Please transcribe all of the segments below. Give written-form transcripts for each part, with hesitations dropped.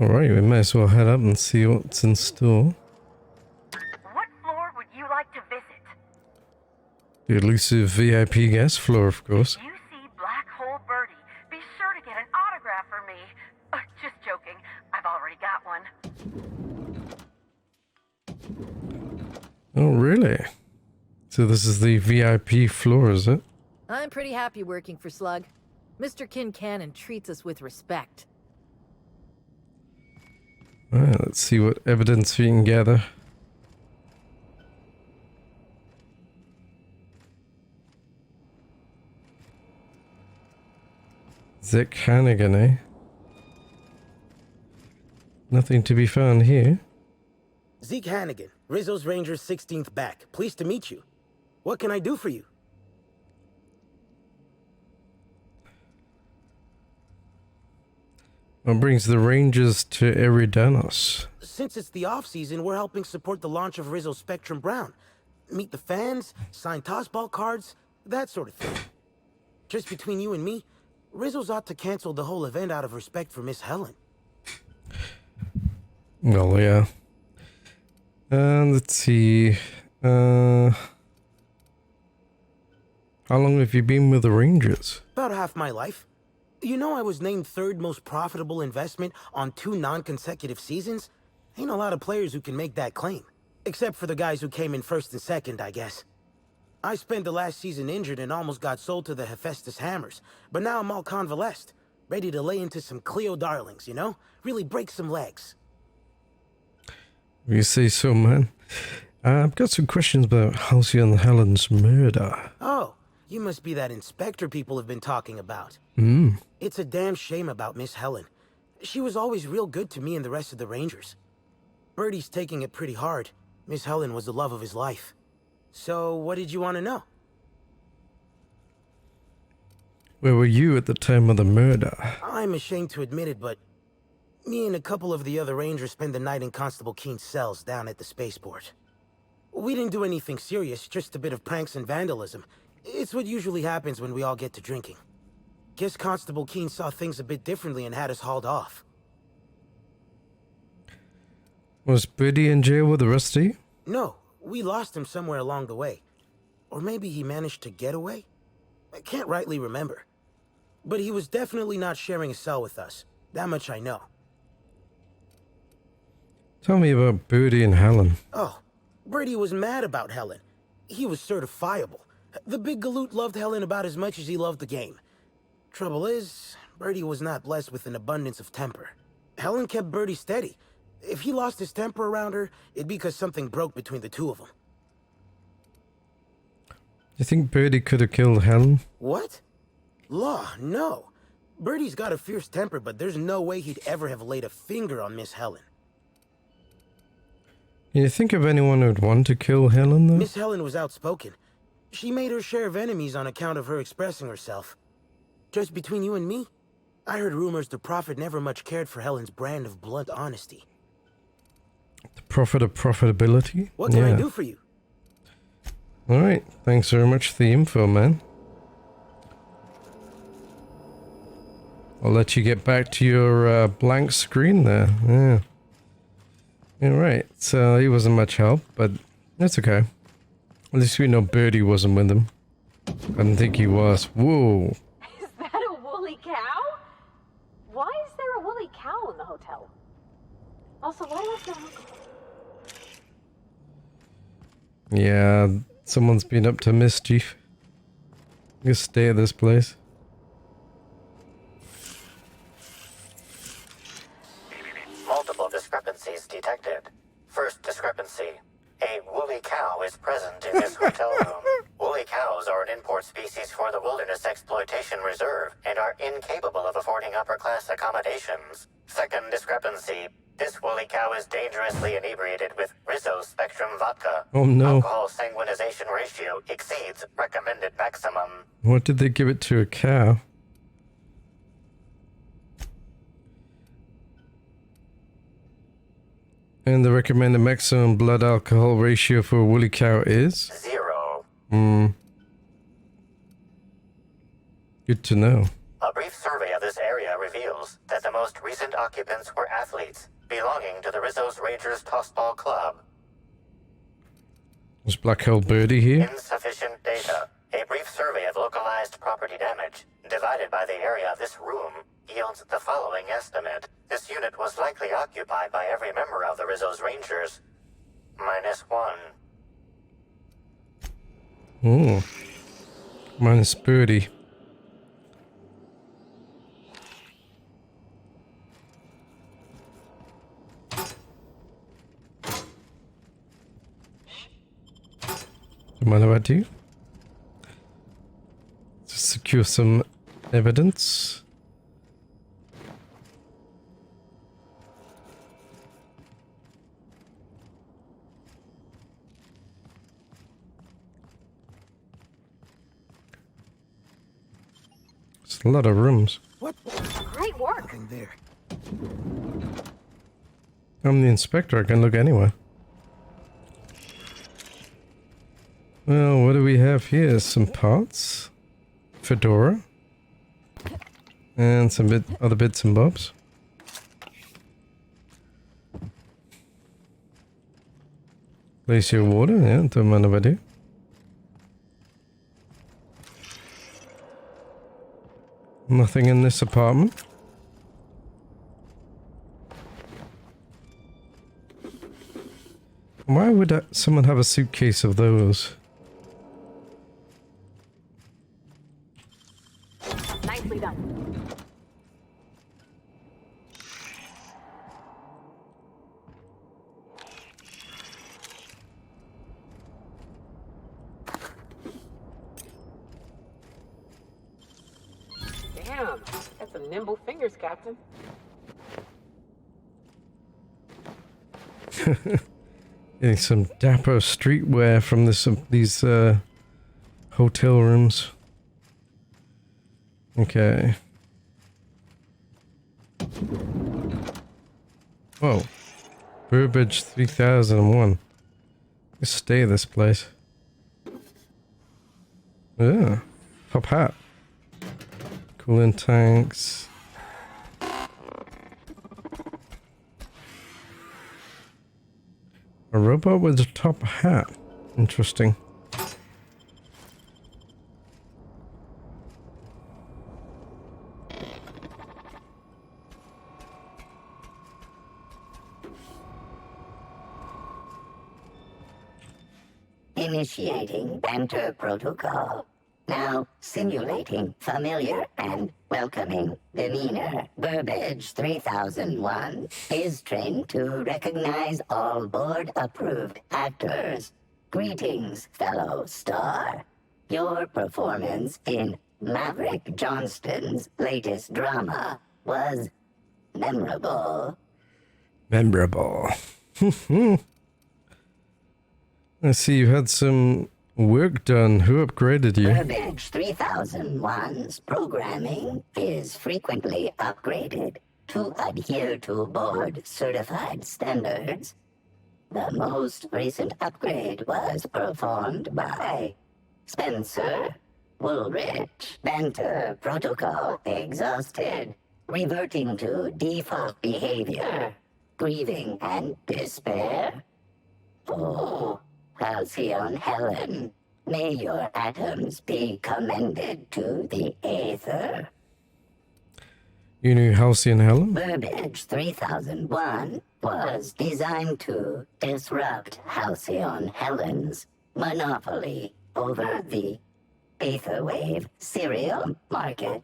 Alright, we may as well head up and see what's in store. What floor would you like to visit? The elusive VIP guest floor, of course. If you see Black Hole Birdie, be sure to get an autograph for me. Just joking. I've already got one. Oh, really? So this is the VIP floor, is it? I'm pretty happy working for Slug. Mr. Kincannon treats us with respect. Alright, let's see what evidence we can gather. Zeke Hannigan, eh? Nothing to be found here. Zeke Hannigan, Rizzo's Rangers 16th back. Pleased to meet you. What can I do for you? What brings the Rangers to Eridanos? Since it's the off-season, we're helping support the launch of Rizzo Spectrum Brown. Meet the fans, sign tossball cards, that sort of thing. Just between you and me, Rizzo's ought to cancel the whole event out of respect for Miss Helen. Well, yeah. Let's see. How long have you been with the Rangers? About half my life. You know I was named third most profitable investment on 2 non-consecutive seasons? Ain't a lot of players who can make that claim. Except for the guys who came in first and second, I guess. I spent the last season injured and almost got sold to the Hephaestus Hammers. But now I'm all convalesced. Ready to lay into some Cleo darlings, you know? Really break some legs. You say so, man. I've got some questions about Halcyon and Helen's murder. Oh, you must be that inspector people have been talking about. It's a damn shame about Miss Helen. She was always real good to me and the rest of the Rangers. Birdie's taking it pretty hard. Miss Helen was the love of his life. So, what did you want to know? Where were you at the time of the murder? I'm ashamed to admit it, but me and a couple of the other Rangers spent the night in Constable Keen's cells down at the spaceport. We didn't do anything serious, just a bit of pranks and vandalism. It's what usually happens when we all get to drinking. Guess Constable Keen saw things a bit differently and had us hauled off. Was Birdie in jail with the rest of you? No, we lost him somewhere along the way. Or maybe he managed to get away? I can't rightly remember. But he was definitely not sharing a cell with us. That much I know. Tell me about Birdie and Helen. Oh, Birdie was mad about Helen. He was certifiable. The big galoot loved Helen about as much as he loved the game. Trouble is, Birdie was not blessed with an abundance of temper. Helen kept Birdie steady. If he lost his temper around her, it'd be because something broke between the two of them. You think Birdie could have killed Helen? What? Law, no. Birdie's got a fierce temper, but there's no way he'd ever have laid a finger on Miss Helen. Can you think of anyone who'd want to kill Helen, though? Miss Helen was outspoken. She made her share of enemies on account of her expressing herself. Just between you and me, I heard rumors the Prophet never much cared for Helen's brand of blunt honesty. The Prophet of Profitability? What can I do for you? Alright, thanks very much for the info, man. I'll let you get back to your blank screen there. Yeah. Alright, so he wasn't much help, but that's okay. At least we know Birdie wasn't with him. I didn't think he was. Whoa. Is that a woolly cow? Why is there a woolly cow in the hotel? Also, why was there alcohol? Yeah, someone's been up to mischief. You stay at this place. Multiple discrepancies detected. First discrepancy. A woolly cow is present in this hotel room. Woolly cows are an import species for the Wilderness Exploitation Reserve and are incapable of affording upper-class accommodations. Second discrepancy. This woolly cow is dangerously inebriated with Rizzo Spectrum vodka. Oh no. Alcohol sanguinization ratio exceeds recommended maximum. What did they give it to a cow? And the recommended maximum blood alcohol ratio for a woolly cow is? 0. Good to know. A brief survey of this area reveals reveals that the most recent occupants were athletes belonging to the Rizzo's Rangers Tossball Club. Is Black Hole Birdie here? Insufficient data. A brief survey of localized property damage, divided by the area of this room, yields the following estimate. This unit was likely occupied by every member of the Rizzo's Rangers. -1. Oh. Minus Birdie. Mind if I do? To secure some evidence. It's a lot of rooms. What? Great work. Nothing there. I'm the inspector, I can look anywhere. Well, what do we have here? Some parts. Fedora. And some other bits and bobs. Place your water, yeah, don't mind if I do. Nothing in this apartment. Why would someone have a suitcase of those? Nicely done. Damn, that's some nimble fingers, Captain. Getting some dapper streetwear from these hotel rooms. Okay. Whoa. Burbage 3001. Let's stay this place. Yeah. Top hat. Cooling tanks. A robot with a top hat. Interesting. Initiating banter protocol. Now simulating familiar and welcoming demeanor. Burbage 3001 is trained to recognize all board-approved actors. Greetings, fellow star. Your performance in Maverick Johnston's latest drama was memorable. Memorable. I see you had some work done. Who upgraded you? Burbage 3001's programming is frequently upgraded to adhere to board-certified standards. The most recent upgrade was performed by Spencer Woolrich. Banter protocol exhausted, reverting to default behavior, grieving and despair. Oh, Halcyon Helen, may your atoms be commended to the Aether. You knew Halcyon Helen? Burbage 3001 was designed to disrupt Halcyon Helen's monopoly over the Aetherwave serial market.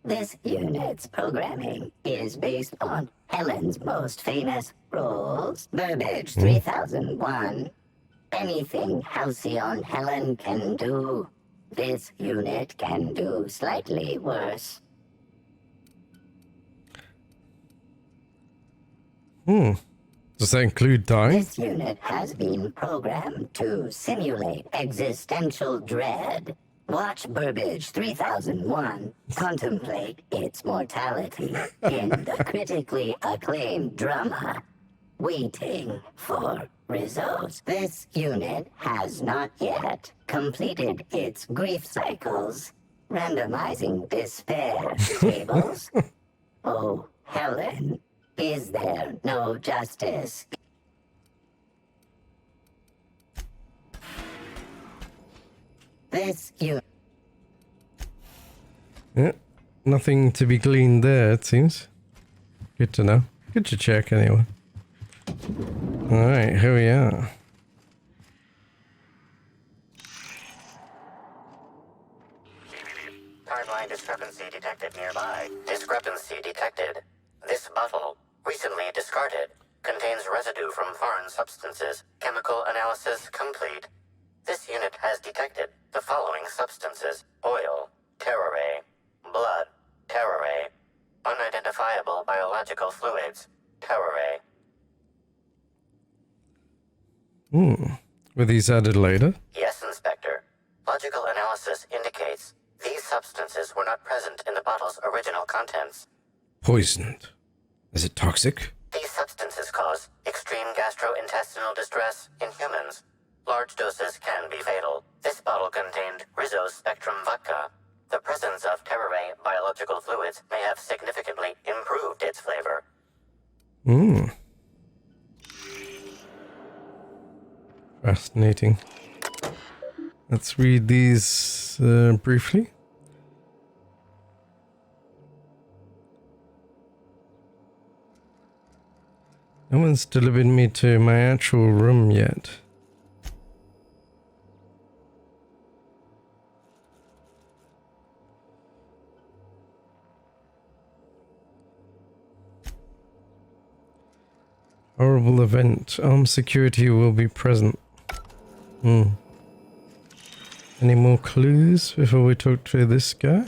This unit's programming is based on Helen's most famous roles. Burbage 3001. Anything Halcyon Helen can do, this unit can do slightly worse. Does that include dying? This unit has been programmed to simulate existential dread. Watch Burbage 3001 contemplate its mortality in the critically acclaimed drama, Waiting for Results. This unit has not yet completed its grief cycles, randomizing despair tables. Oh, Helen, is there no justice? This you. Yeah, nothing to be gleaned there, it seems. Good to know. Good to check anyway. Alright, here we are. Timeline discrepancy detected nearby. Discrepancy detected. This bottle, recently discarded, contains residue from foreign substances. Chemical analysis complete. This unit has detected the following substances: oil, terrorray, blood, terrorray, unidentifiable biological fluids, terrorray. Were these added later? Yes, Inspector. Logical analysis indicates these substances were not present in the bottle's original contents. Poisoned. Is it toxic? These substances cause extreme gastrointestinal distress in humans. Large doses can be fatal. This bottle contained Rizzo's Spectrum vodka. The presence of terrorray biological fluids may have significantly improved its flavor. Fascinating. Let's read these briefly. No one's delivered me to my actual room yet. Horrible event. Armed security will be present. Any more clues before we talk to this guy?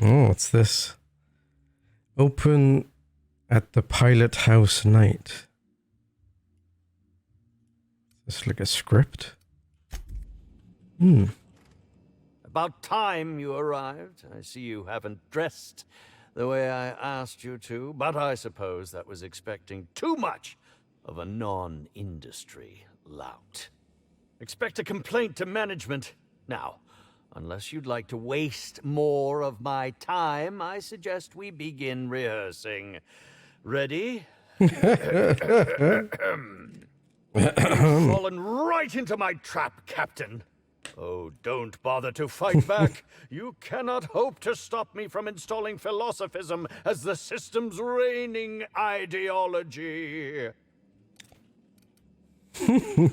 Oh, what's this? Open at the pilot house night. Is this like a script? About time you arrived. I see you haven't dressed the way I asked you to, but I suppose that was expecting too much of a non-industry lout. Expect a complaint to management. Now, unless you'd like to waste more of my time, I suggest we begin rehearsing. Ready? You've fallen right into my trap, Captain. Oh, don't bother to fight back. You cannot hope to stop me from installing philosophism as the system's reigning ideology.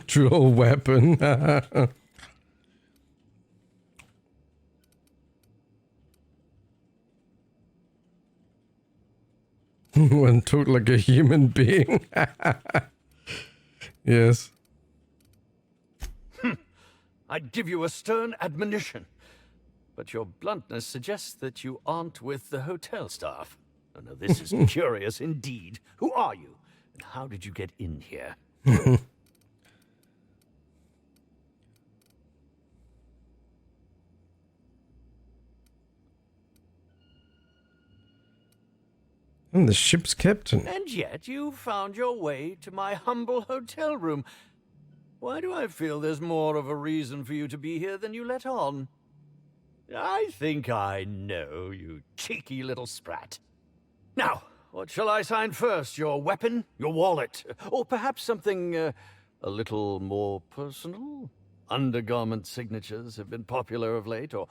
Draw weapon. One talk like a human being. Yes. I'd give you a stern admonition, but your bluntness suggests that you aren't with the hotel staff. Oh, no, this is curious indeed. Who are you, and how did you get in here? I'm the ship's captain. And yet you found your way to my humble hotel room. Why do I feel there's more of a reason for you to be here than you let on? I think I know, you cheeky little sprat. Now, what shall I sign first? Your weapon? Your wallet? Or perhaps something a little more personal? Undergarment signatures have been popular of late, or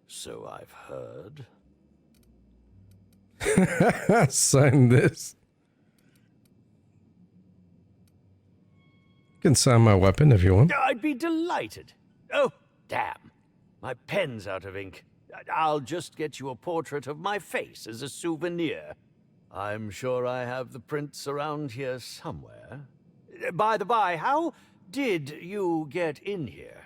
so I've heard. Sign this. You can sign my weapon if you want. I'd be delighted. Oh, damn. My pen's out of ink. I'll just get you a portrait of my face as a souvenir. I'm sure I have the prints around here somewhere. By the by, how did you get in here?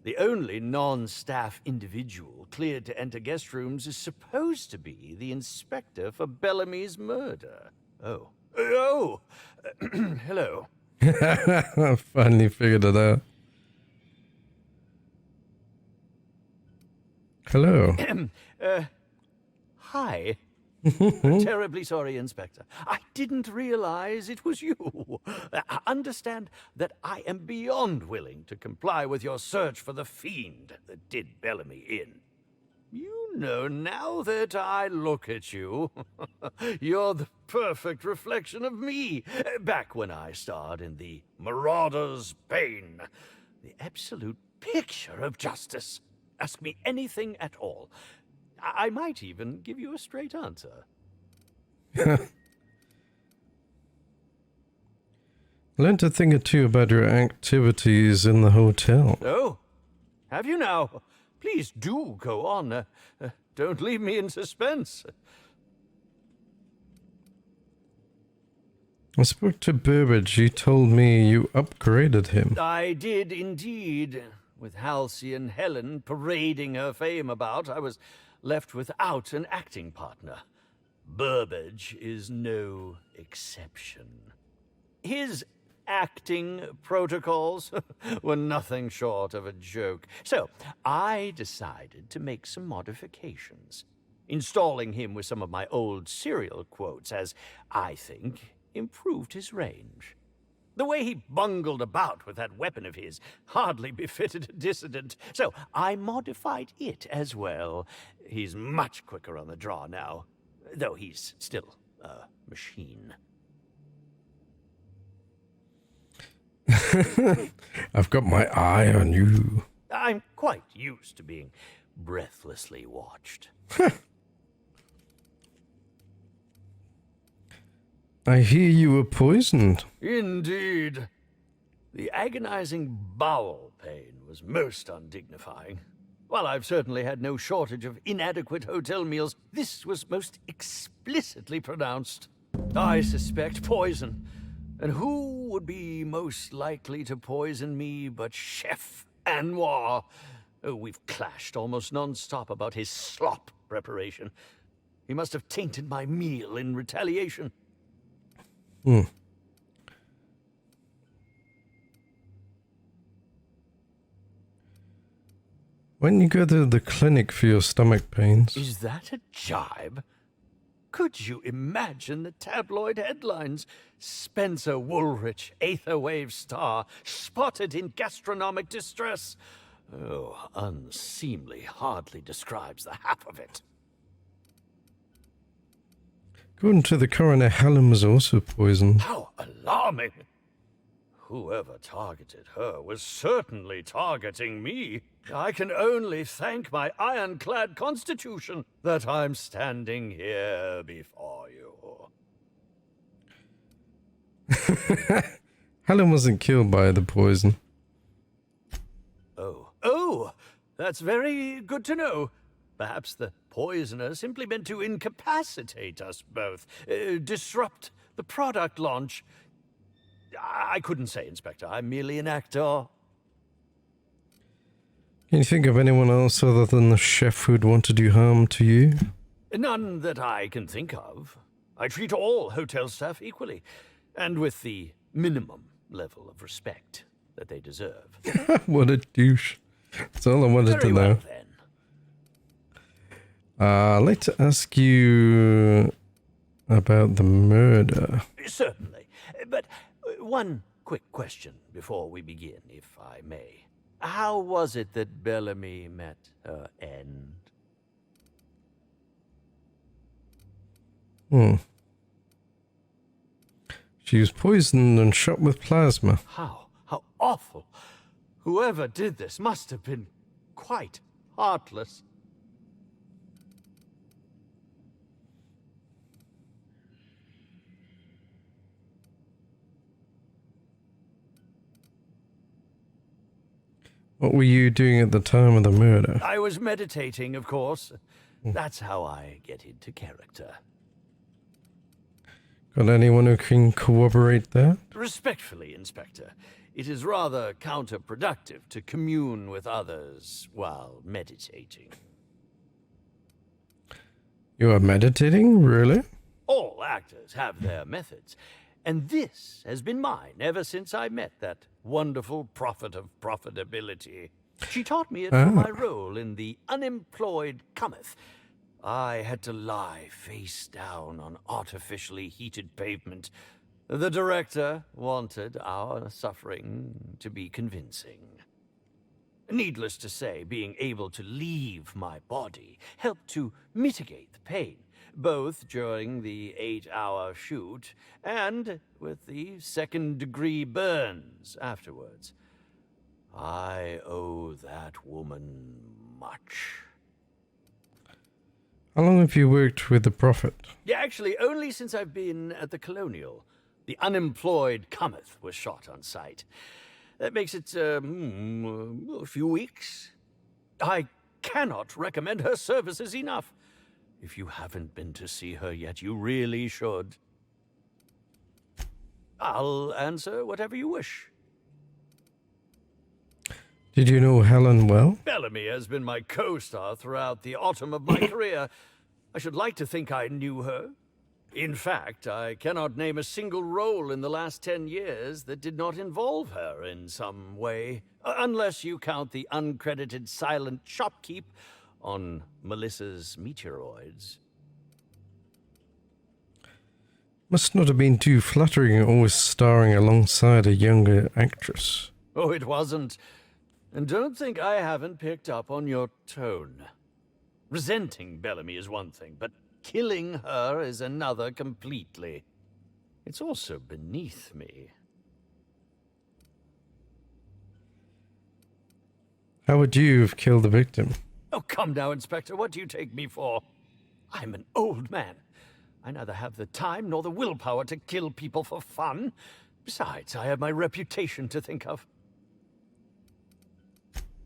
The only non-staff individual cleared to enter guest rooms is supposed to be the inspector for Bellamy's murder. Oh. Oh! Hello. I finally figured it out. Hello. Hi. I'm terribly sorry, Inspector. I didn't realize it was you. Understand that I am beyond willing to comply with your search for the fiend that did Bellamy in. You know, now that I look at you, you're the perfect reflection of me, back when I starred in the Marauder's Bane. The absolute picture of justice. Ask me anything at all. I might even give you a straight answer. Learned a thing or two about your activities in the hotel. Oh, have you now? Please do go on. Don't leave me in suspense. I spoke to Burbage. He told me you upgraded him. I did indeed. With Halcyon Helen parading her fame about, I was left without an acting partner. Burbage is no exception. His acting protocols were nothing short of a joke. So I decided to make some modifications, installing him with some of my old serial quotes as, I think, improved his range. The way he bungled about with that weapon of his hardly befitted a dissident, so I modified it as well. He's much quicker on the draw now, though he's still a machine. I've got my eye on you. I'm quite used to being breathlessly watched. I hear you were poisoned. Indeed. The agonizing bowel pain was most undignifying. While I've certainly had no shortage of inadequate hotel meals, this was most explicitly pronounced. I suspect poison. And who would be most likely to poison me but Chef Anwar? Oh, we've clashed almost non-stop about his slop preparation. He must have tainted my meal in retaliation. When you go to the clinic for your stomach pains. Is that a jibe? Could you imagine the tabloid headlines? Spencer Woolrich, Aetherwave star, spotted in gastronomic distress. Oh, unseemly hardly describes the half of it. According to the coroner, Helen was also poisoned. How alarming! Whoever targeted her was certainly targeting me. I can only thank my ironclad constitution that I'm standing here before you. Helen wasn't killed by the poison. Oh, that's very good to know. Perhaps the poisoner simply meant to incapacitate us both, disrupt the product launch. I couldn't say, Inspector. I'm merely an actor. Can you think of anyone else other than the chef who'd want to do harm to you? None that I can think of. I treat all hotel staff equally, and with the minimum level of respect that they deserve. What a douche. That's all I wanted to know. Well, then. I'd like to ask you about the murder. Certainly. But one quick question before we begin, if I may. How was it that Bellamy met her end? She was poisoned and shot with plasma. How awful. Whoever did this must have been quite heartless. What were you doing at the time of the murder? I was meditating, of course. That's how I get into character. Got anyone who can corroborate that? Respectfully, Inspector, it is rather counterproductive to commune with others while meditating. You are meditating? Really? All actors have their methods, and this has been mine ever since I met that wonderful prophet of profitability. She taught me it for my role in The Unemployed Cometh. I had to lie face down on artificially heated pavement. The director wanted our suffering to be convincing. Needless to say, being able to leave my body helped to mitigate the pain, both during the 8-hour shoot and with the second-degree burns afterwards. I owe that woman much. How long have you worked with the Prophet? Yeah, actually, only since I've been at the Colonial. The unemployed cometh was shot on sight. That makes it, a few weeks. I cannot recommend her services enough. If you haven't been to see her yet, you really should. I'll answer whatever you wish. Did you know Helen well? Bellamy has been my co-star throughout the autumn of my career. I should like to think I knew her. In fact, I cannot name a single role in the last 10 years that did not involve her in some way, unless you count the uncredited silent shopkeep on Melissa's Meteoroids. Must not have been too flattering always starring alongside a younger actress. Oh, it wasn't. And don't think I haven't picked up on your tone. Resenting Bellamy is one thing, but killing her is another completely. It's also beneath me. How would you have killed the victim? Oh, come now, Inspector. What do you take me for? I'm an old man. I neither have the time nor the willpower to kill people for fun. Besides, I have my reputation to think of.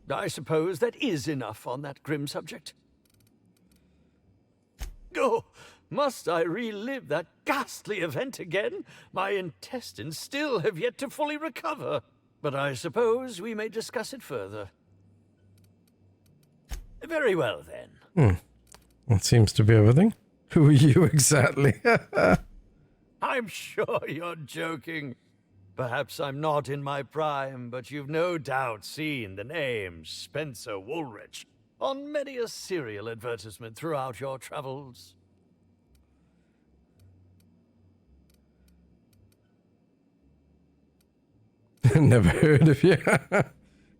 I suppose that is enough on that grim subject. Oh, must I relive that ghastly event again? My intestines still have yet to fully recover. But I suppose we may discuss it further. Very well, then. That seems to be everything. Who are you exactly? I'm sure you're joking. Perhaps I'm not in my prime, but you've no doubt seen the name Spencer Woolrich on many a serial advertisement throughout your travels. Never heard of you. I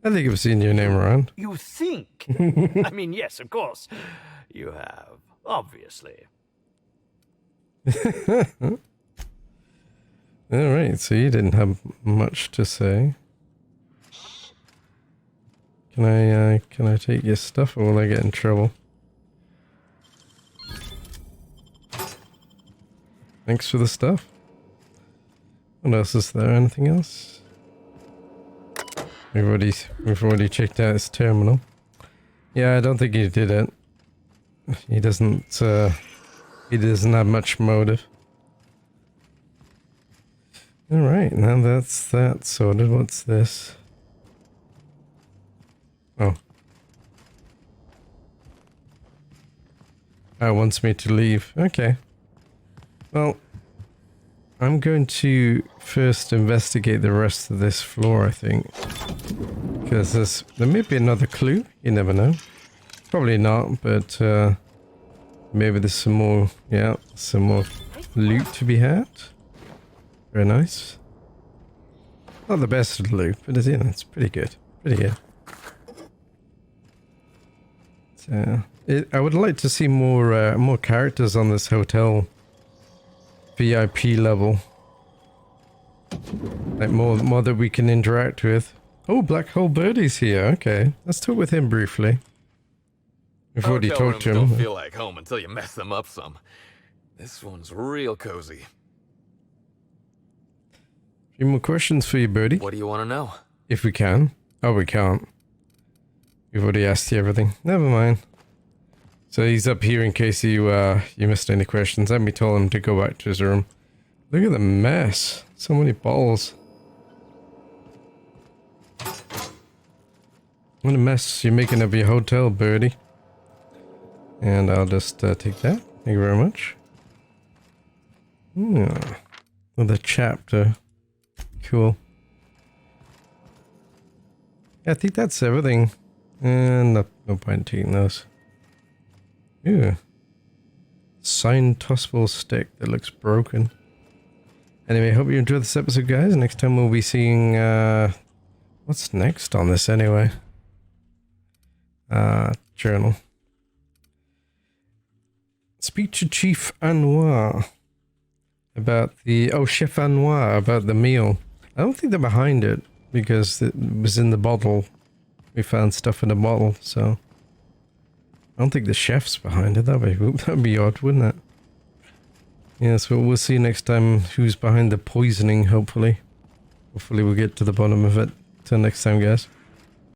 think I've seen your name around. You think? I mean, yes, of course. You have, obviously. Alright, so you didn't have much to say. Can I take your stuff or will I get in trouble? Thanks for the stuff. What else is there? Anything else? We've already checked out his terminal. Yeah, I don't think he did it. He doesn't have much motive. Alright, now that's that sorted. What's this? Oh. Oh, it wants me to leave. Okay. Well, I'm going to first investigate the rest of this floor, I think. Because there may be another clue. You never know. Probably not, but maybe there's some more loot to be had. Very nice. Not the best of the loot, but it's pretty good. Pretty good. So, I would like to see more characters on this hotel VIP level. Like more that we can interact with. Oh, Black Hole Birdie's here. Okay, let's talk with him briefly. We've already talked to him. Don't feel like home until you mess them up some. This one's real cozy. A few more questions for you, Birdie. What do you want to know? If we can. Oh, we can't. We've already asked you everything. Never mind. So he's up here in case you missed any questions. Let me tell him to go back to his room. Look at the mess. So many balls. What a mess you're making of your hotel, Birdie. And I'll just take that. Thank you very much. Yeah. Another chapter. Cool. Yeah, I think that's everything. And no point taking those. Ew. Signed tossable stick that looks broken. Anyway, hope you enjoyed this episode, guys. Next time we'll be seeing, what's next on this anyway? journal. Speak to Chief Anwar about the... Oh, Chef Anwar, about the meal. I don't think they're behind it, because it was in the bottle. We found stuff in the bottle, so... I don't think the chef's behind it. That'd be odd, wouldn't it? Yeah, so we'll see next time who's behind the poisoning, hopefully. Hopefully we'll get to the bottom of it. Till next time, guys.